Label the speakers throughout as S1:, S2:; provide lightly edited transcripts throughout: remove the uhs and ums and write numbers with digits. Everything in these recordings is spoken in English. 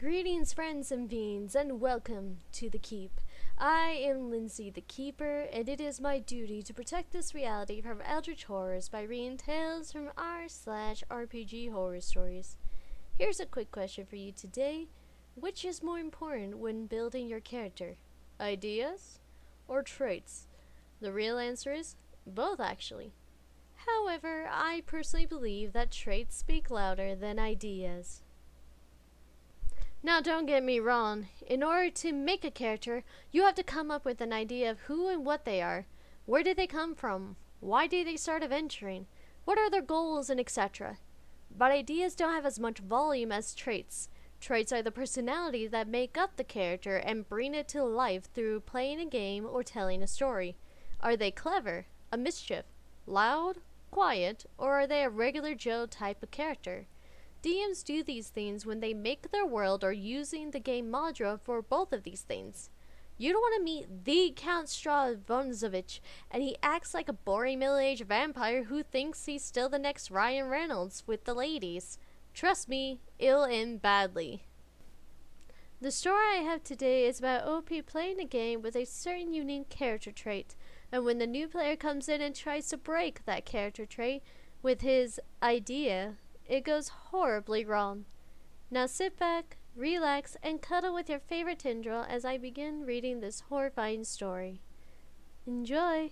S1: Greetings, friends and fiends, and welcome to The Keep. I am Lindsay the Keeper, and it is my duty to protect this reality from eldritch horrors by reading tales from r/RPG horror stories. Here's a quick question for you today. Which is more important when building your character? Ideas or traits? The real answer is both, actually. However, I personally believe that traits speak louder than ideas. Now, don't get me wrong. In order to make a character, you have to come up with an idea of who and what they are. Where did they come from? Why did they start adventuring? What are their goals, and etc. But ideas don't have as much volume as traits. Traits are the personalities that make up the character and bring it to life through playing a game or telling a story. Are they clever, a mischief, loud, quiet, or are they a regular Joe type of character? DMs do these things when they make their world or using the game module for both of these things. You don't want to meet the Count Stravonsovich and he acts like a boring middle-aged vampire who thinks he's still the next Ryan Reynolds with the ladies. Trust me, it'll end badly. The story I have today is about OP playing a game with a certain unique character trait, and when the new player comes in and tries to break that character trait with his idea, it goes horribly wrong. Now sit back, relax, and cuddle with your favorite tendril as I begin reading this horrifying story. Enjoy!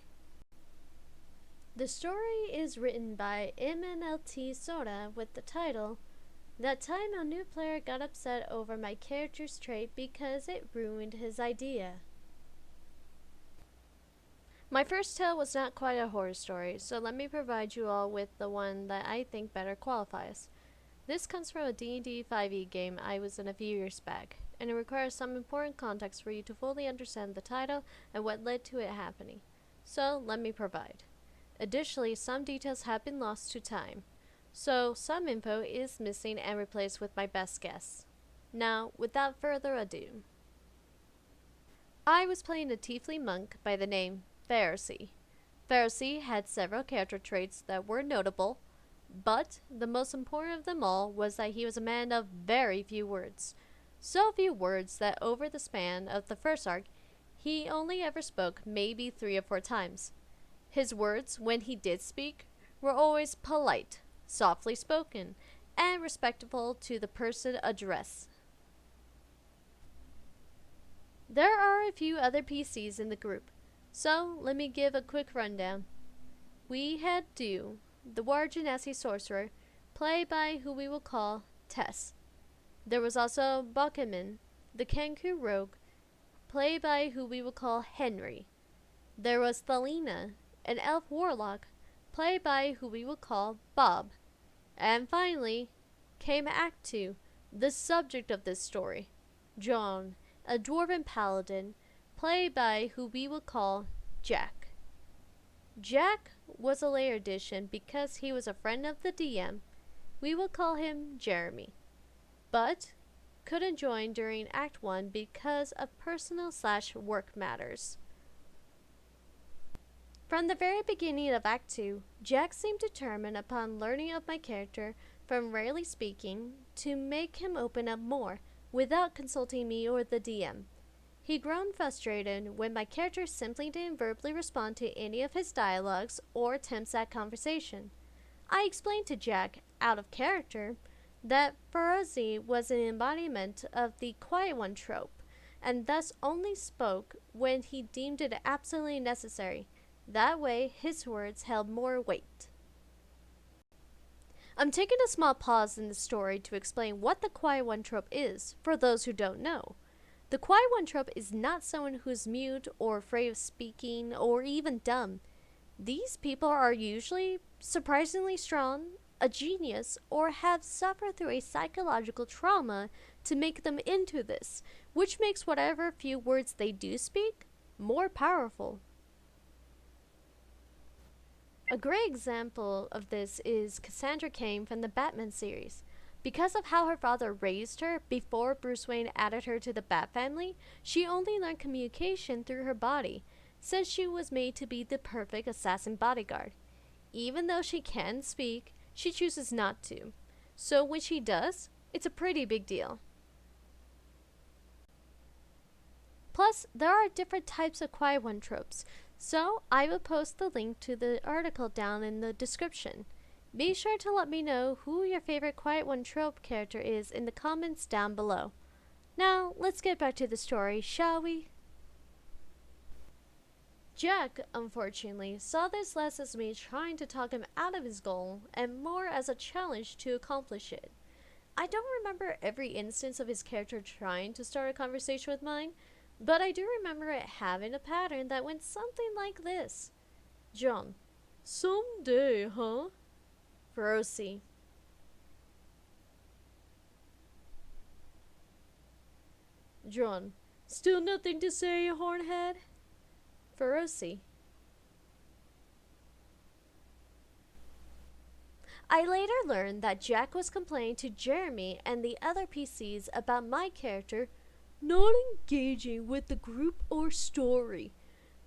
S1: The story is written by MNLT Soda with the title, "That Time a New Player Got Upset Over My Character's Trait Because It Ruined His Idea." My first tale was not quite a horror story, so let me provide you all with the one that I think better qualifies. This comes from a D&D 5e game I was in a few years back, and it requires some important context for you to fully understand the title and what led to it happening. So let me provide. Additionally, some details have been lost to time, so some info is missing and replaced with my best guess. Now, without further ado, I was playing a tiefling monk by the name Pharisee. Pharisee had several character traits that were notable, but the most important of them all was that he was a man of very few words. So few words that over the span of the first arc, he only ever spoke maybe 3 or 4 times. His words, when he did speak, were always polite, softly spoken, and respectful to the person addressed. There are a few other PCs in the group, so let me give a quick rundown. We had Dew, the War Genasi sorcerer, played by who we will call Tess. There was also Bakaman, the Kenku rogue, played by who we will call Henry. There was Thalina, an elf warlock, played by who we will call Bob. And finally came Act 2, the subject of this story, John, a dwarven paladin, played by who we will call Jack. Jack was a layer addition because he was a friend of the DM. We will call him Jeremy, but couldn't join during Act 1 because of personal/work matters. From the very beginning of Act 2, Jack seemed determined upon learning of my character from rarely speaking to make him open up more without consulting me or the DM. He'd grown frustrated when my character simply didn't verbally respond to any of his dialogues or attempts at conversation. I explained to Jack, out of character, that Pharisee was an embodiment of the quiet one trope, and thus only spoke when he deemed it absolutely necessary. That way, his words held more weight. I'm taking a small pause in the story to explain what the quiet one trope is, for those who don't know. The quiet one trope is not someone who's mute or afraid of speaking or even dumb. These people are usually surprisingly strong, a genius, or have suffered through a psychological trauma to make them into this, which makes whatever few words they do speak more powerful. A great example of this is Cassandra Cain from the Batman series. Because of how her father raised her before Bruce Wayne added her to the Bat family, she only learned communication through her body, since she was made to be the perfect assassin bodyguard. Even though she can speak, she chooses not to. So when she does, it's a pretty big deal. Plus, there are different types of Quiet One tropes, so I will post the link to the article down in the description. Be sure to let me know who your favorite Quiet One trope character is in the comments down below. Now, let's get back to the story, shall we? Jack, unfortunately, saw this less as me trying to talk him out of his goal and more as a challenge to accomplish it. I don't remember every instance of his character trying to start a conversation with mine, but I do remember it having a pattern that went something like this. John: someday, huh? Feroci: John: still nothing to say, hornhead? Feroci: I later learned that Jack was complaining to Jeremy and the other PCs about my character not engaging with the group or story,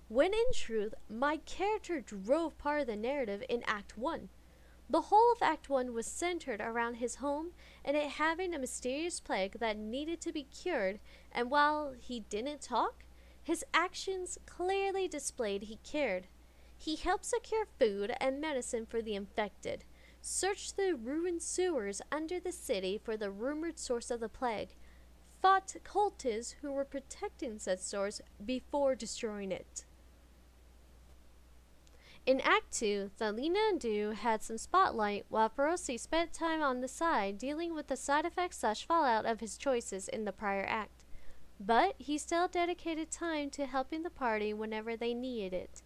S1: when in truth, my character drove part of the narrative in Act 1. The whole of Act 1 was centered around his home and it having a mysterious plague that needed to be cured, and while he didn't talk, his actions clearly displayed he cared. He helped secure food and medicine for the infected, searched the ruined sewers under the city for the rumored source of the plague, fought cultists who were protecting said source before destroying it. In Act 2, Thalina and Du had some spotlight while Feroci spent time on the side dealing with the side effects / fallout of his choices in the prior act. But he still dedicated time to helping the party whenever they needed it.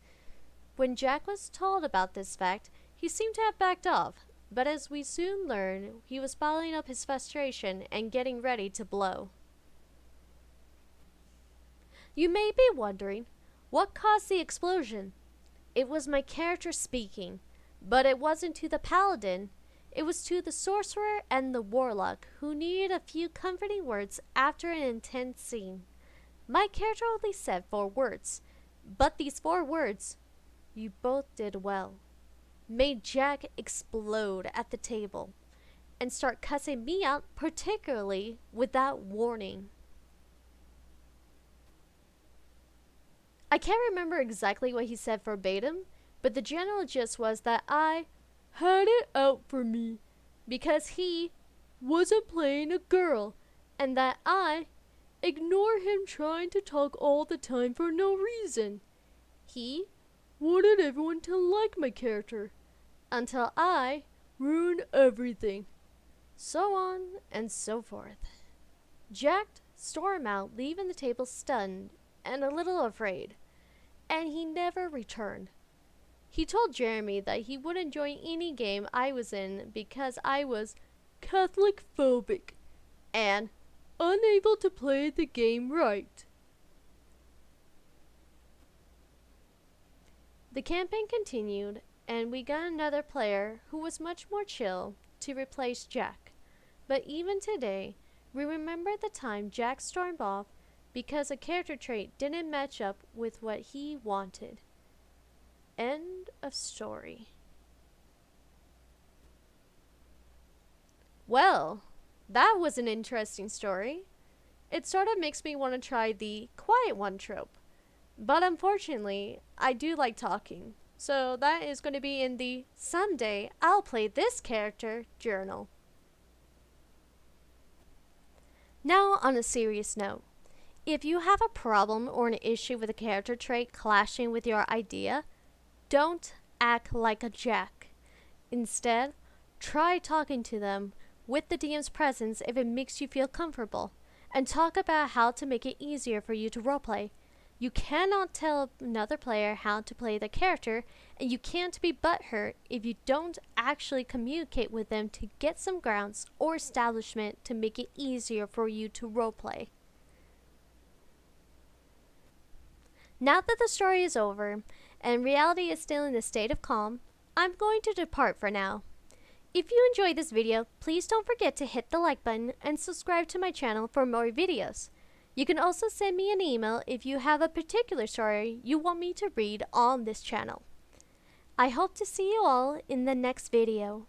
S1: When Jack was told about this fact, he seemed to have backed off, but as we soon learn, he was bottling up his frustration and getting ready to blow. You may be wondering, what caused the explosion? It was my character speaking, but it wasn't to the paladin. It was to the sorcerer and the warlock, who needed a few comforting words after an intense scene. My character only said 4 words, but these 4 words, "You both did well," made Jack explode at the table and start cussing me out, particularly without warning. I can't remember exactly what he said verbatim, but the general gist was that I had it out for me because he wasn't playing a girl, and that I ignore him trying to talk all the time for no reason. He wanted everyone to like my character until I ruined everything. So on and so forth. Jack stormed out, leaving the table stunned and a little afraid, and he never returned. He told Jeremy that he wouldn't join any game I was in because I was Catholic phobic and unable to play the game right. The campaign continued, and we got another player who was much more chill to replace Jack. But even today, we remember the time Jack stormed off because a character trait didn't match up with what he wanted. End of story. Well, that was an interesting story. It sort of makes me want to try the Quiet One trope. But unfortunately, I do like talking. So that is going to be in the "Someday I'll Play This Character" journal. Now, on a serious note, if you have a problem or an issue with a character trait clashing with your idea, don't act like a Jack. Instead, try talking to them with the DM's presence if it makes you feel comfortable, and talk about how to make it easier for you to roleplay. You cannot tell another player how to play the character, and you can't be butthurt if you don't actually communicate with them to get some grounds or establishment to make it easier for you to roleplay. Now that the story is over, and reality is still in a state of calm, I'm going to depart for now. If you enjoyed this video, please don't forget to hit the like button and subscribe to my channel for more videos. You can also send me an email if you have a particular story you want me to read on this channel. I hope to see you all in the next video.